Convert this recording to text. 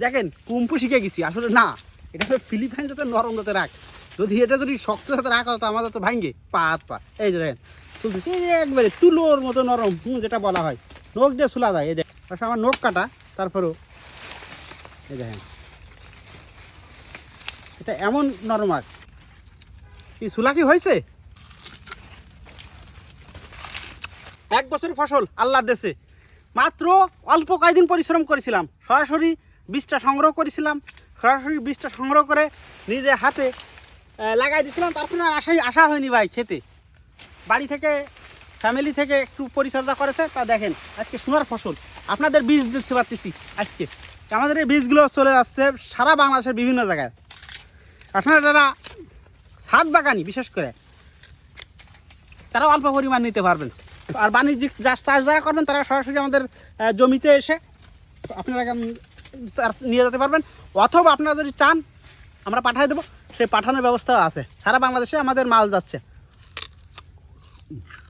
দেখেন কুম্পু শিখে গেছি আসলে না, এটা হলো ফিলিপাইন যাতে নরম যাতে রাখ, যদি এটা যদি শক্ত যাতে রাখা হতো আমাদের তো ভাঙ্গে পা হাত পা। এই যে দেখেন তুলতেছি, এই যে একবারে তুলোর মতো নরম, যেটা বলা হয় নখ দিয়ে ছুলা যায়। এই দেখ আমার নখ কাটা, তারপরেও এই দেখেন এটা এমন নরম আগ। কি ছুলা কি হয়েছে? 1 বছরের ফসল আল্লাহ দেশে, মাত্র অল্প কয়েকদিন পরিশ্রম করেছিলাম, সরাসরি বীজটা সংগ্রহ করেছিলাম, সরাসরি বীজটা সংগ্রহ করে নিজে হাতে লাগাই দিয়েছিলাম। তারপরে আর আসা হয়নি ভাই খেতে, বাড়ি থেকে ফ্যামিলি থেকে একটু পরিচর্যা করেছে। তা দেখেন আজকে সোনার ফসল আপনাদের বীজ দিতে পারতেছি আজকে। আমাদের এই বীজগুলো চলে যাচ্ছে সারা বাংলাদেশের বিভিন্ন জায়গায়। আপনারা যারা ছাদ বাগানি বিশেষ করে তারা অল্প পরিমাণ নিতে পারবেন, আর বাণিজ্যিক চাষ যারা করবেন তারা সরাসরি আমাদের জমিতে এসে আপনারা নিয়ে যেতে পারবেন, অথবা আপনারা যদি চান আমরা পাঠিয়ে দেবো, সেই পাঠানোর ব্যবস্থাও আছে। সারা বাংলাদেশে আমাদের মাল যাচ্ছে।